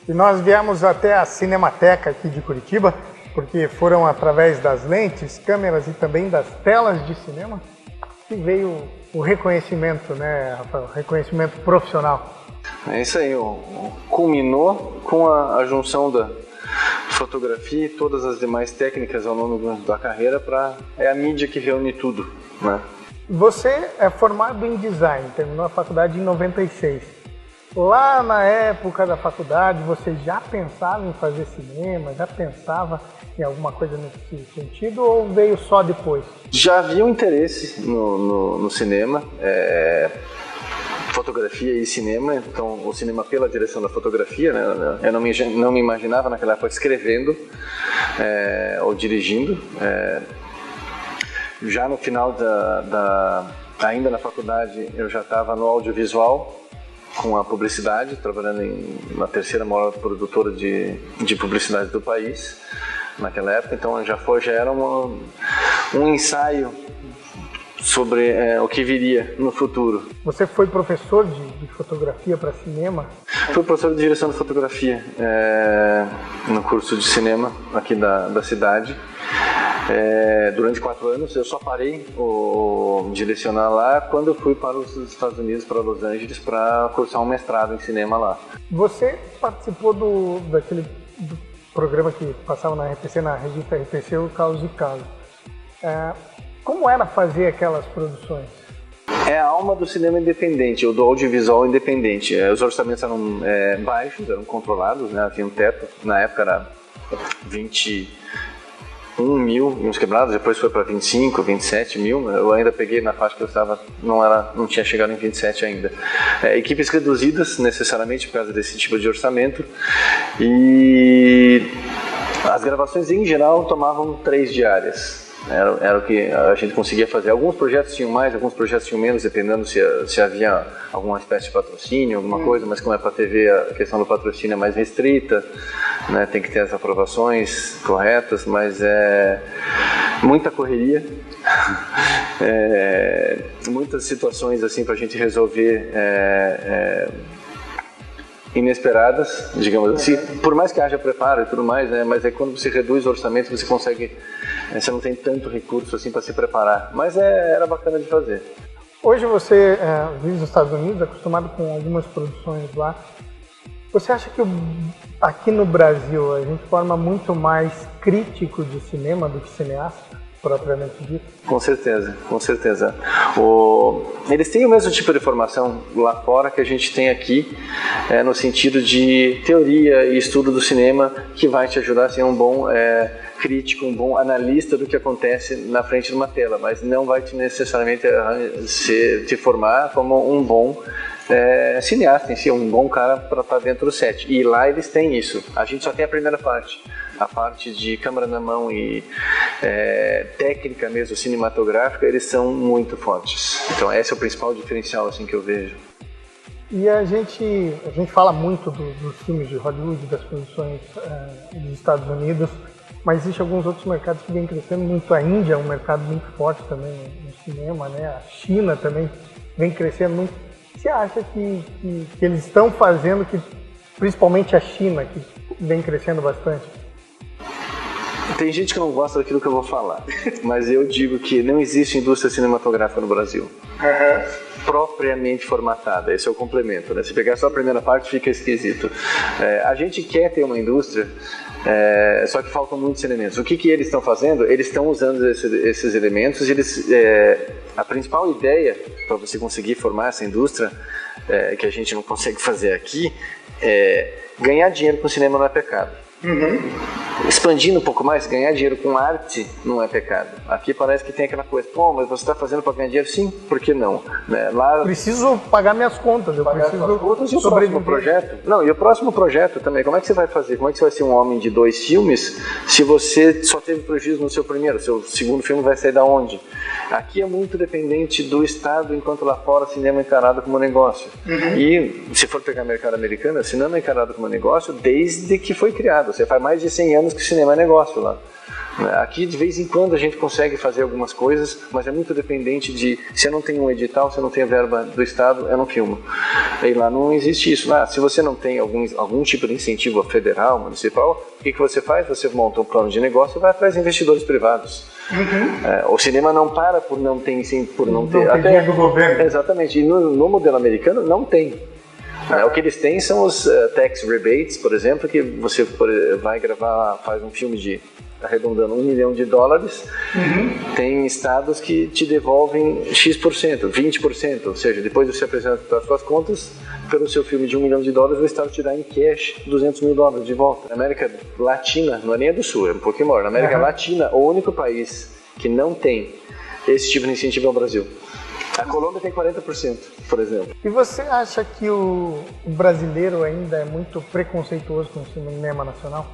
E nós viemos até a Cinemateca aqui de Curitiba, porque foram através das lentes, câmeras e também das telas de cinema que veio o reconhecimento, né, Rafael? Reconhecimento profissional. É isso aí, culminou com a junção da fotografia e todas as demais técnicas ao longo da carreira é a mídia que reúne tudo, né? Você é formado em design, terminou a faculdade em 96. Lá na época da faculdade, você já pensava em fazer cinema, já pensava em alguma coisa nesse sentido ou veio só depois? Já havia um interesse no cinema, fotografia e cinema, então o cinema pela direção da fotografia, né? Eu não me imaginava naquela época escrevendo ou dirigindo. Já no final ainda na faculdade, eu já estava no audiovisual, com a publicidade, trabalhando na terceira maior produtora de publicidade do país naquela época, então já era um ensaio sobre o que viria no futuro. Você foi professor de fotografia para cinema? Fui professor de direção de fotografia no curso de cinema aqui da cidade. Durante 4 anos, eu só parei de lecionar lá quando eu fui para os Estados Unidos, para Los Angeles, para cursar um mestrado em cinema lá. Você participou do programa que passava na RPC, na revista RPC, o Caos e Caos. Como era fazer aquelas produções? É a alma do cinema independente, ou do audiovisual independente. Os orçamentos eram baixos, eram controlados, né? Havia um teto, na época era 21 mil, uns quebrados, depois foi para 25, 27 mil. Eu ainda peguei na faixa que eu estava, não tinha chegado em 27 ainda. Equipes reduzidas, necessariamente, por causa desse tipo de orçamento. E as gravações, em geral, tomavam 3 diárias. Era o que a gente conseguia fazer. Alguns projetos tinham mais, alguns projetos tinham menos, dependendo se havia alguma espécie de patrocínio, alguma coisa, mas como é para a TV, a questão do patrocínio é mais restrita, né? Tem que ter as aprovações corretas, mas muita correria, muitas situações assim para a gente resolver inesperadas, digamos assim, por mais que haja preparo e tudo mais, né? Mas quando você reduz o orçamento, você não tem tanto recurso assim para se preparar, mas era bacana de fazer. Hoje você vive nos Estados Unidos, acostumado com algumas produções lá. Você acha que aqui no Brasil a gente forma muito mais crítico de cinema do que cineasta, propriamente dito? Com certeza, com certeza. Eles têm o mesmo tipo de formação lá fora que a gente tem aqui, no sentido de teoria e estudo do cinema, que vai te ajudar a ser um bom crítico, um bom analista do que acontece na frente de uma tela, mas não vai necessariamente te formar como um bom cineasta em si, um bom cara para estar dentro do set. E lá eles têm isso. A gente só tem a primeira parte. A parte de câmera na mão e técnica mesmo, cinematográfica, eles são muito fortes. Então esse é o principal diferencial assim, que eu vejo. E a gente fala muito dos filmes de Hollywood, das produções dos Estados Unidos, mas existem alguns outros mercados que vêm crescendo muito. A Índia é um mercado muito forte também no cinema, né? A China também vem crescendo muito. Você acha que eles estão fazendo, principalmente a China, que vem crescendo bastante? Tem gente que não gosta daquilo que eu vou falar, mas eu digo que não existe indústria cinematográfica no Brasil. Propriamente formatada, esse é o complemento, né? Se pegar só a primeira parte fica esquisito. A gente quer ter uma indústria, só que faltam muitos elementos. O que eles estão fazendo? Eles estão usando esses elementos. A principal ideia para você conseguir formar essa indústria, que a gente não consegue fazer aqui, ganhar dinheiro com o cinema não é pecado. Expandindo um pouco mais, ganhar dinheiro com arte não é pecado. Aqui parece que tem aquela coisa, mas você está fazendo para ganhar dinheiro? Sim, por que não? Né? Lá, preciso pagar minhas contas, e o próximo projeto? Não, e o próximo projeto também, como é que você vai fazer? Como é que você vai ser um homem de 2 filmes se você só teve prejuízo no seu primeiro? Seu segundo filme vai sair da onde? Aqui é muito dependente do Estado, enquanto lá fora o cinema é encarado como negócio. E se for pegar o mercado americano, o cinema é encarado como negócio desde que foi criado. Você faz mais de 100 anos que o cinema é negócio lá. Aqui, de vez em quando, a gente consegue fazer algumas coisas, mas é muito dependente de... Se eu não tenho um edital, se eu não tenho verba do Estado, eu não filmo. E lá não existe isso. Se você não tem algum tipo de incentivo federal, municipal, o que você faz? Você monta um plano de negócio e vai atrás de investidores privados. O cinema não para por não ter... Não ter dinheiro do governo. Exatamente. E no modelo americano, não tem. O que eles têm são os tax rebates, por exemplo, que você vai gravar, faz um filme de, arredondando, $1 milhão. Tem estados que te devolvem X%, 20%, ou seja, depois de você apresentar as suas contas, pelo seu filme de $1 milhão, o estado te dá em cash $200 mil de volta. Na América Latina, não é nem a do Sul, é um pouquinho maior. Na América Latina, o único país que não tem esse tipo de incentivo é o Brasil. A Colômbia tem 40%, por exemplo. E você acha que o brasileiro ainda é muito preconceituoso com o cinema nacional?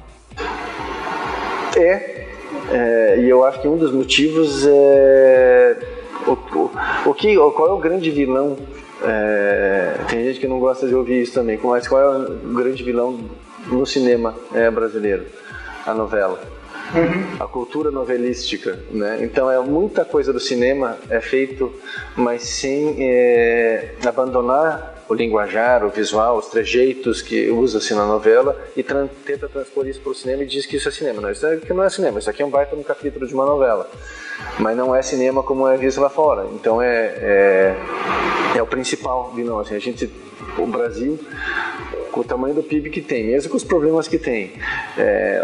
E eu acho que um dos motivos é... Qual é o grande vilão? Tem gente que não gosta de ouvir isso também, mas qual é o grande vilão no cinema brasileiro? A novela. A cultura novelística, né? Então muita coisa do cinema é feito, mas sem abandonar o linguajar, o visual, os trejeitos que usa-se na novela e tenta transpor isso para o cinema e diz que isso é cinema. Não, isso aqui não é cinema, isso aqui é um baita no capítulo de uma novela, mas não é cinema como é visto lá fora. Então é o principal vilão. Assim, o Brasil, com o tamanho do PIB que tem, mesmo com os problemas que tem,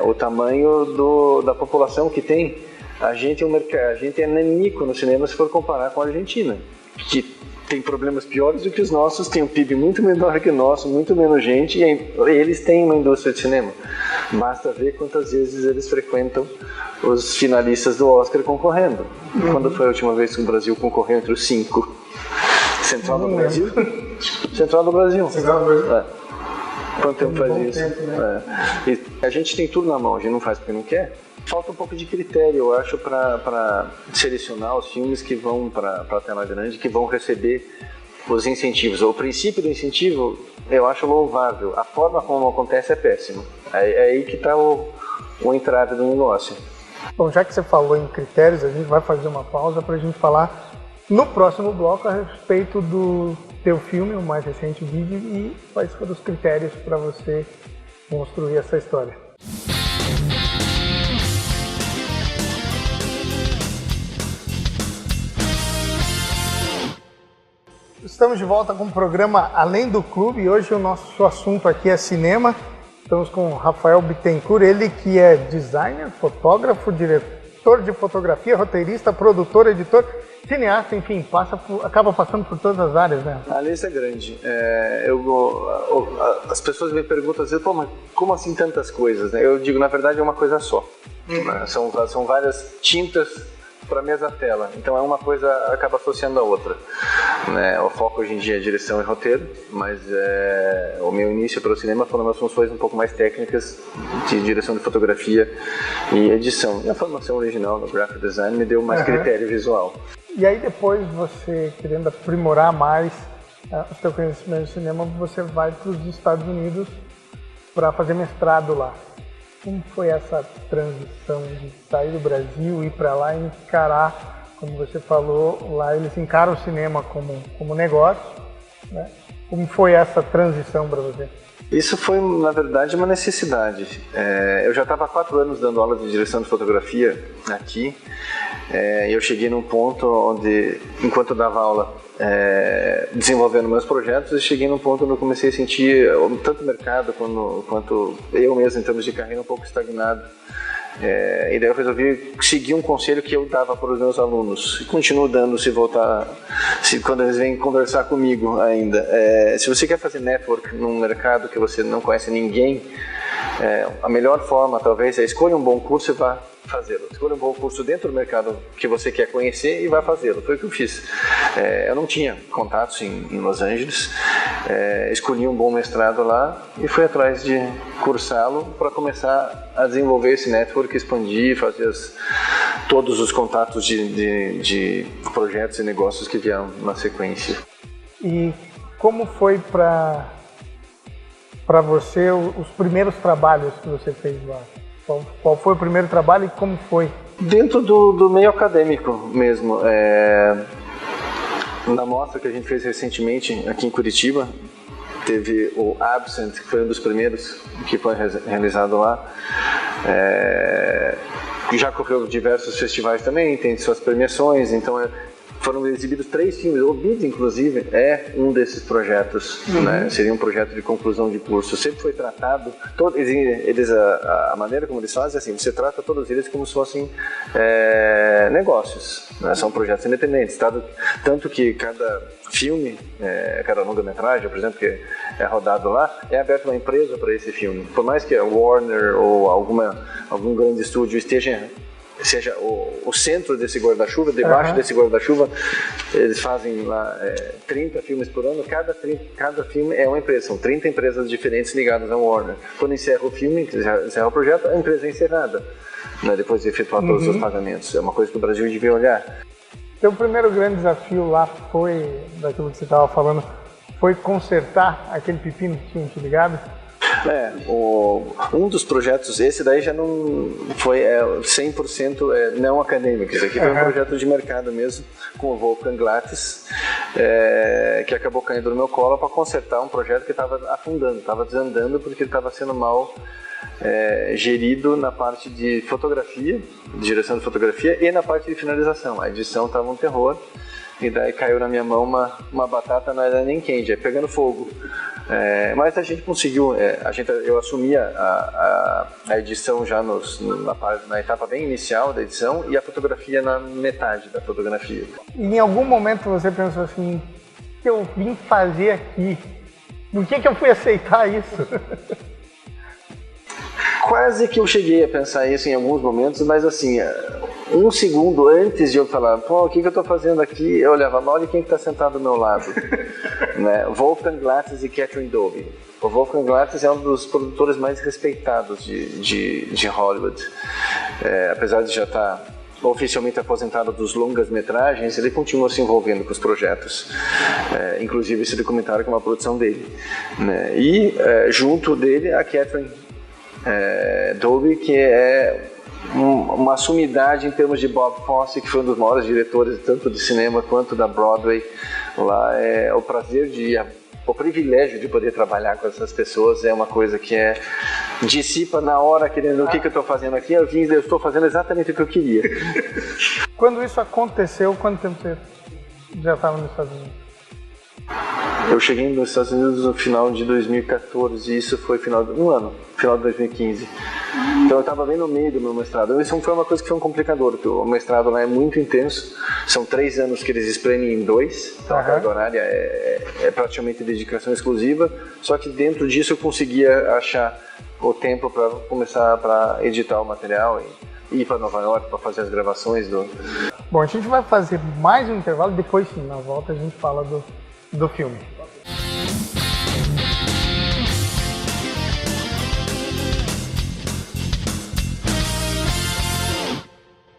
o tamanho da população que tem, a gente é nanico no cinema se for comparar com a Argentina, que tem problemas piores do que os nossos, tem um PIB muito menor que o nosso, muito menos gente, e eles têm uma indústria de cinema. Basta ver quantas vezes eles frequentam os finalistas do Oscar concorrendo. Quando foi a última vez que o Brasil concorreu entre os 5? Central do Brasil? Central do Brasil. Quanto tempo faz isso? E a gente tem tudo na mão, a gente não faz porque não quer. Falta um pouco de critério, eu acho, para selecionar os filmes que vão para a tela grande, que vão receber os incentivos. O princípio do incentivo eu acho louvável, a forma como acontece é péssima. É aí que está o entrave do negócio. Bom, já que você falou em critérios, a gente vai fazer uma pausa para a gente falar no próximo bloco a respeito do teu filme, o mais recente vídeo, e quais foram os critérios para você construir essa história. Estamos de volta com o programa Além do Clube e hoje o nosso assunto aqui é cinema. Estamos com o Rafael Bittencourt, ele que é designer, fotógrafo, diretor de fotografia, roteirista, produtor, editor, cineasta, enfim, acaba passando por todas as áreas, né? A lista é grande. As pessoas me perguntam às vezes, mas como assim tantas coisas? Né? Eu digo, na verdade é uma coisa só. Né? São várias tintas para a mesma tela, então uma coisa acaba associando a outra. Né? O foco hoje em dia é direção e roteiro, mas o meu início para o cinema foram umas funções um pouco mais técnicas de direção de fotografia e edição. E a formação original no graphic design me deu mais critério visual. E aí depois você, querendo aprimorar mais o seu conhecimento de cinema, você vai para os Estados Unidos para fazer mestrado lá. Como foi essa transição de sair do Brasil, ir para lá e encarar, como você falou, lá eles encaram o cinema como negócio, né? Como foi essa transição para você? Isso foi, na verdade, uma necessidade. Eu já estava há 4 anos dando aula de direção de fotografia aqui, e eu cheguei num ponto onde, enquanto eu dava aula, desenvolvendo meus projetos, eu cheguei num ponto onde eu comecei a sentir tanto o mercado quanto eu mesmo, em termos de carreira, um pouco estagnado. E daí eu resolvi seguir um conselho que eu dava para os meus alunos e continuo dando quando eles vêm conversar comigo ainda. Se você quer fazer network num mercado que você não conhece ninguém, a melhor forma talvez é escolha um bom curso e vá fazê-lo. Escolha um bom curso dentro do mercado que você quer conhecer e vai fazê-lo. Foi o que eu fiz. Eu não tinha contatos em Los Angeles, escolhi um bom mestrado lá e fui atrás de cursá-lo para começar a desenvolver esse network, expandir, fazer todos os contatos de projetos e negócios que vieram na sequência. E como foi para você os primeiros trabalhos que você fez lá? Qual foi o primeiro trabalho e como foi? Dentro do meio acadêmico mesmo. Na mostra que a gente fez recentemente aqui em Curitiba, teve o Absent, que foi um dos primeiros que foi realizado lá. Já correu diversos festivais também, tem suas premiações, então foram exibidos 3 filmes. O BID, inclusive, é um desses projetos, né? Seria um projeto de conclusão de curso. Sempre foi tratado, a maneira como eles fazem é assim, você trata todos eles como se fossem negócios, né? São projetos independentes, tanto que cada filme, cada longa-metragem, por exemplo, que é rodado lá, é aberto uma empresa para esse filme. Por mais que a Warner ou algum grande estúdio seja o centro desse guarda-chuva, debaixo desse guarda-chuva, eles fazem lá 30 filmes por ano, cada filme é uma empresa, são 30 empresas diferentes ligadas ao Warner. Quando encerra o filme, encerra o projeto, a empresa é encerrada, né, depois de efetuar todos os pagamentos. É uma coisa que o Brasil devia olhar. Seu primeiro grande desafio lá foi, daquilo que você estava falando, foi consertar aquele pepino que tinha te ligado? Um dos projetos, esse daí já não foi 100% não acadêmico. Esse aqui foi um projeto de mercado mesmo, com o Wolfgang Glattes, que acabou caindo no meu colo para consertar um projeto que estava afundando, estava desandando porque ele estava sendo mal gerido na parte de fotografia, de direção de fotografia, e na parte de finalização. A edição estava um terror, e daí caiu na minha mão uma batata, não era nem quente, pegando fogo. Mas a gente conseguiu, eu assumi a edição já na etapa bem inicial da edição, e a fotografia na metade da fotografia. E em algum momento você pensou assim, o que eu vim fazer aqui? Por que eu fui aceitar isso? Quase que eu cheguei a pensar isso em alguns momentos, mas assim, um segundo antes de eu falar, o que eu estou fazendo aqui, eu olhava, olha quem está sentado ao meu lado. Né? Wolfgang Glattes e Catherine Dobie. O Wolfgang Glattes é um dos produtores mais respeitados de Hollywood. Apesar de já estar oficialmente aposentado dos longas-metragens, ele continua se envolvendo com os projetos. Inclusive esse documentário que é uma produção dele. Né? E junto dele a Catherine Dobie, que é uma sumidade em termos de Bob Fosse, que foi um dos maiores diretores tanto de cinema quanto da Broadway. Lá o prazer o privilégio de poder trabalhar com essas pessoas é uma coisa que dissipa na hora, querendo o que eu estou fazendo aqui, eu estou fazendo exatamente o que eu queria. Quando isso aconteceu, quanto tempo você já estava nos Estados Unidos? Eu cheguei nos Estados Unidos no final de 2014 e isso foi final de 2015. Então eu estava bem no meio do meu mestrado. Isso foi uma coisa que foi um complicador, porque o mestrado lá é muito intenso. São 3 anos que eles espremem em 2, então a carga horária é praticamente dedicação exclusiva. Só que dentro disso eu conseguia achar o tempo para começar para editar o material e ir para Nova York para fazer as gravações Bom, a gente vai fazer mais um intervalo, depois sim, na volta a gente fala do filme.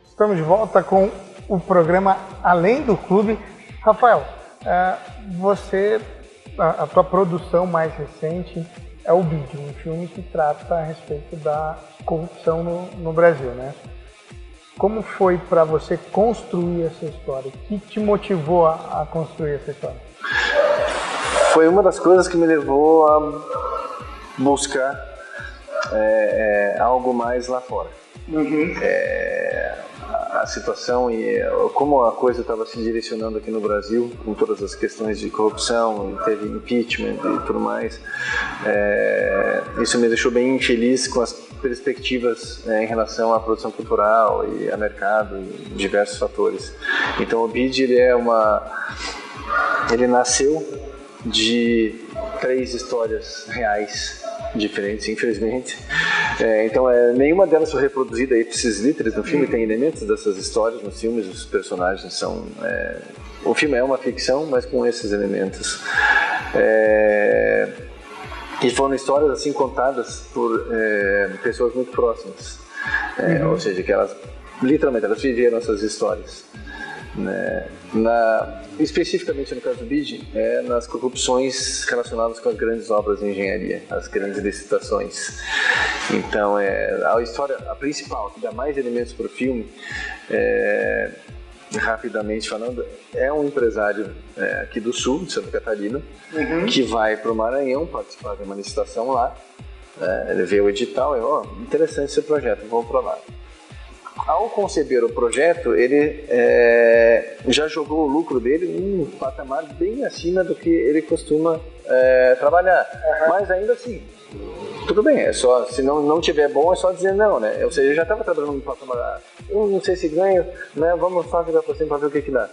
Estamos de volta com o programa Além do Clube. Rafael, a tua produção mais recente é o BID, um filme que trata a respeito da corrupção no Brasil, né? Como foi para você construir essa história? O que te motivou a construir essa história? Foi uma das coisas que me levou a buscar algo mais lá fora. A situação e como a coisa estava se direcionando aqui no Brasil, com todas as questões de corrupção, e teve impeachment e tudo mais, isso me deixou bem infeliz com as perspectivas em relação à produção cultural e a mercado e diversos fatores. Então o BID ele nasceu de 3 histórias reais diferentes, infelizmente. Então nenhuma delas foi reproduzida ipsis literis no filme. Tem elementos dessas histórias nos filmes, os personagens são o filme é uma ficção, mas com esses elementos, e foram histórias assim contadas por pessoas muito próximas, ou seja, que elas literalmente viveram essas histórias, né? Especificamente no caso do BID, nas corrupções relacionadas com as grandes obras de engenharia, as grandes licitações. Então, a história, a principal, que dá mais elementos para o filme, rapidamente falando, é um empresário aqui do sul, de Santa Catarina, que vai para o Maranhão participar de uma licitação lá. Ele vê o edital e, interessante esse projeto, vou para lá. Ao conceber o projeto, ele já jogou o lucro dele em um patamar bem acima do que ele costuma trabalhar. Mas ainda assim, tudo bem, é só, se não tiver bom, é só dizer não, né? Ou seja, eu já estava trabalhando no patamar, eu não sei se ganho, né? Vamos fazer para cima para ver o que dá.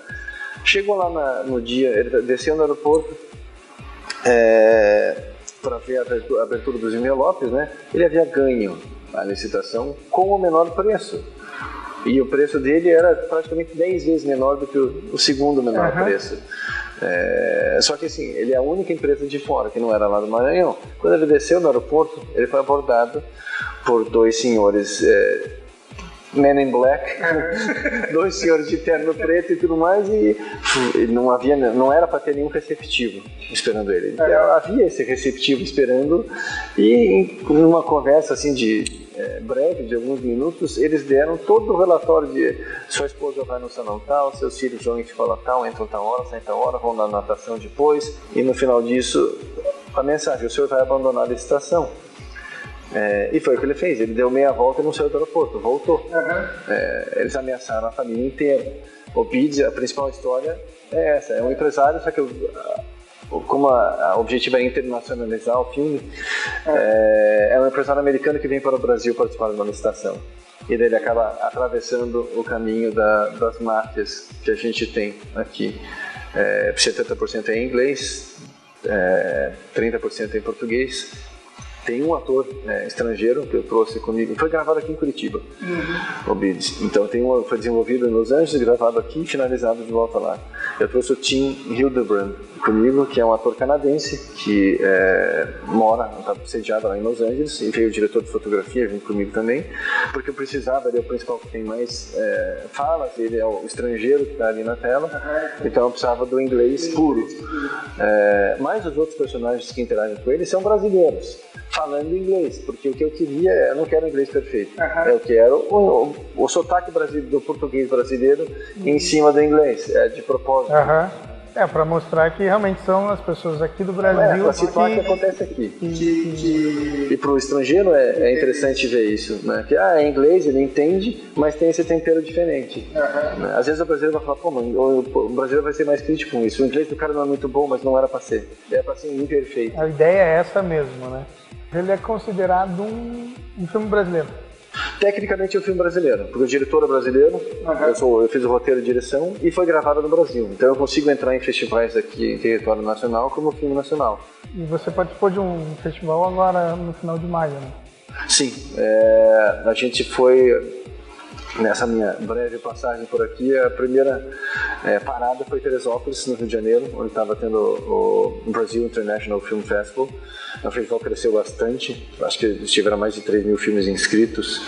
Chegou lá no dia, ele desceu no aeroporto para ver a abertura dos envelopes, né? Ele havia ganho a licitação com o menor preço. E o preço dele era praticamente 10 vezes menor do que o segundo menor preço. Só que assim, ele é a única empresa de fora que não era lá do Maranhão. Quando ele desceu no aeroporto, ele foi abordado por dois senhores Men in Black, dois senhores de terno preto e tudo mais, e não era para ter nenhum receptivo esperando ele. Havia esse receptivo esperando, e em uma conversa assim breve, de alguns minutos, eles deram todo o relatório de sua esposa vai no salão tal, seus filhos vão em escola tal, entram tal hora, saem tal hora, vão na natação depois, e no final disso, a mensagem: o senhor vai abandonar a licitação. E foi o que ele fez, ele deu meia volta e não saiu do aeroporto, voltou. Eles ameaçaram a família inteira. O BID, a principal história é essa, é um empresário, só que como o objetivo é internacionalizar o filme, é um empresário americano que vem para o Brasil participar de uma licitação. E daí ele acaba atravessando o caminho das máfias que a gente tem aqui. 70% é em inglês, 30% é em português. Tem um ator estrangeiro que eu trouxe comigo, foi gravado aqui em Curitiba, o Bids. Então foi desenvolvido em Los Angeles, gravado aqui e finalizado de volta lá. Eu trouxe o Tim Hildebrand comigo, que é um ator canadense que está sediado lá em Los Angeles, e veio o diretor de fotografia junto comigo também, porque eu precisava, ele é o principal que tem mais falas, ele é o estrangeiro que está ali na tela, então eu precisava do inglês puro. Mas os outros personagens que interagem com ele são brasileiros, falando inglês, porque o que eu queria, eu não quero inglês perfeito, eu quero o sotaque do português brasileiro em cima do inglês, de propósito. Para mostrar que realmente são as pessoas aqui do Brasil. Para situar o que acontece aqui. E para o estrangeiro é interessante ver isso, né? Que é inglês, ele entende, mas tem esse tempero diferente. Né? Às vezes o brasileiro vai falar, pô, mano, o brasileiro vai ser mais crítico com isso. O inglês do cara não é muito bom, mas não era para ser. Era para ser imperfeito. A ideia é essa mesmo, né? Ele é considerado um filme brasileiro. Tecnicamente é um filme brasileiro, porque o diretor é brasileiro, eu fiz o roteiro e direção, e foi gravado no Brasil. Então eu consigo entrar em festivais aqui em território nacional como filme nacional. E você participou de um festival agora no final de maio, né? Sim, a gente foi... Nessa minha breve passagem por aqui, a primeira parada foi Teresópolis, no Rio de Janeiro, onde estava tendo o Brazil International Film Festival. O festival cresceu bastante, acho que tiveram mais de 3 mil filmes inscritos,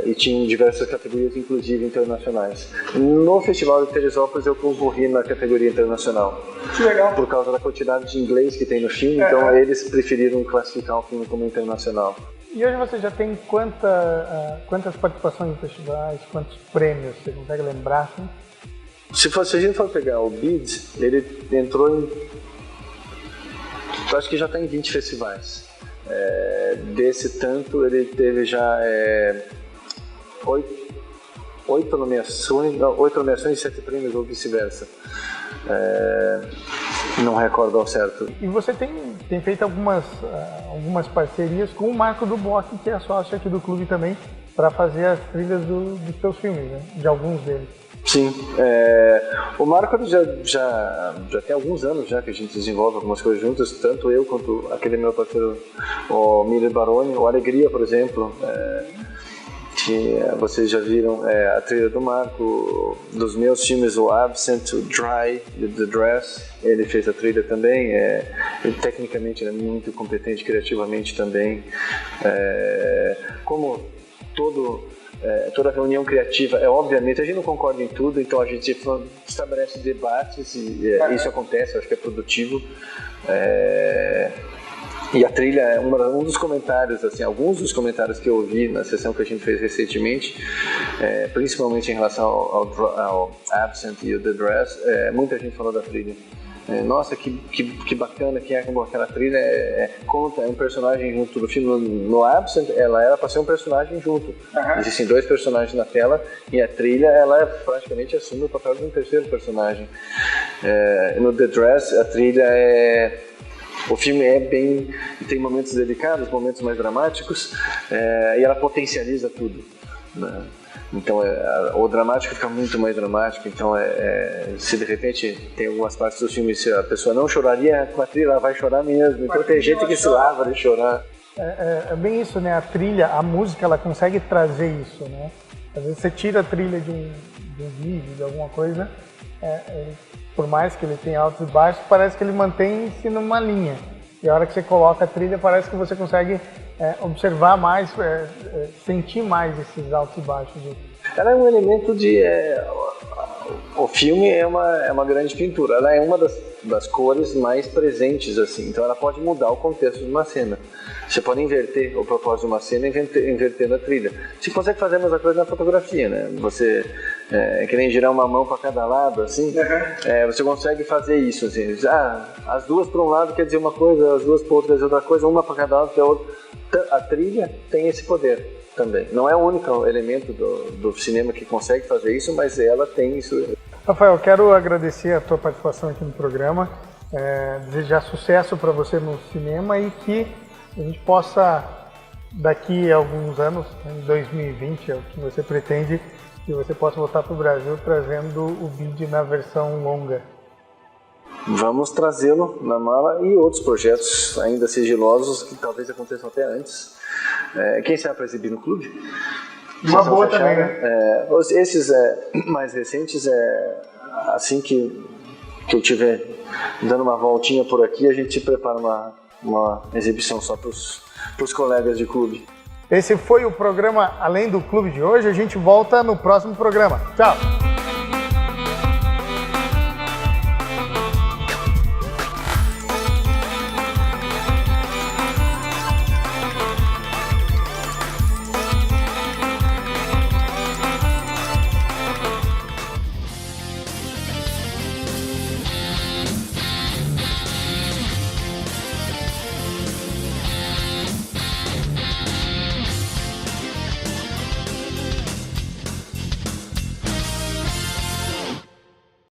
e tinham diversas categorias, inclusive internacionais. No festival de Teresópolis eu concorri na categoria internacional. Que legal! Por causa da quantidade de inglês que tem no filme, então eles preferiram classificar o filme como internacional. E hoje você já tem quantas participações em festivais, quantos prêmios, você consegue lembrar? Assim? Se a gente for pegar o BID, ele entrou em... acho que já está em 20 festivais. Desse tanto, ele teve já 8 nomeações e 7 prêmios, ou vice-versa. Não recordo ao certo. E você tem feito algumas parcerias com o Marco Duboc, que é sócio aqui do clube também, para fazer as trilhas dos seus filmes, né? De alguns deles. Sim, o Marco já tem alguns anos já que a gente desenvolve algumas coisas juntos, tanto eu quanto aquele meu parceiro, o Miller Baroni, o Alegria, por exemplo, que vocês já viram a trilha do Marco, dos meus filmes, o Absent, o Dry e The Dress, ele fez a trilha também, ele tecnicamente é muito competente, criativamente também, como toda reunião criativa, obviamente a gente não concorda em tudo, então a gente estabelece debates e isso acontece, eu acho que é produtivo. E a trilha é um dos comentários, assim, alguns dos comentários que eu ouvi na sessão que a gente fez recentemente, principalmente em relação ao Absent e o The Dress, muita gente falou da trilha. Nossa, que bacana que é aquela trilha, conta, é um personagem junto do filme. No Absent, ela era para ser um personagem junto. Existem 2 personagens na tela e a trilha, ela praticamente assume o papel de um terceiro personagem. No The Dress, a trilha o filme tem momentos delicados, momentos mais dramáticos, e ela potencializa tudo, né? Então o dramático fica muito mais dramático. Então se de repente tem algumas partes do filme, se a pessoa não choraria com a trilha, ela vai chorar mesmo. Então tem gente que se lava de chorar. É bem isso, né? A trilha, a música, ela consegue trazer isso, né? Às vezes você tira a trilha de um vídeo, de alguma coisa, por mais que ele tenha altos e baixos, parece que ele mantém-se numa linha. E a hora que você coloca a trilha, parece que você consegue observar mais, sentir mais esses altos e baixos. Ela é um elemento de... o filme é uma grande pintura. Ela é uma das cores mais presentes, assim. Então ela pode mudar o contexto de uma cena. Você pode inverter o propósito de uma cena invertendo a trilha. Você consegue fazer a mesma coisa na fotografia, né? Você, que nem girar uma mão para cada lado, assim. Você consegue fazer isso, assim. As duas para um lado quer dizer uma coisa, as duas para o outro quer dizer outra coisa, uma para cada lado quer outra. A trilha tem esse poder também. Não é o único elemento do cinema que consegue fazer isso, mas ela tem isso. Rafael, quero agradecer a tua participação aqui no programa, desejar sucesso para você no cinema e que a gente possa, daqui a alguns anos, em 2020, é o que você pretende, que você possa voltar para o Brasil trazendo o vídeo na versão longa. Vamos trazê-lo na mala e outros projetos ainda sigilosos que talvez aconteçam até antes. Quem sabe para exibir no clube? Uma boa também, né? Esses mais recentes, assim que eu estiver dando uma voltinha por aqui, a gente prepara uma exibição só para os colegas de clube. Esse foi o programa Além do Clube de hoje. A gente volta no próximo programa. Tchau!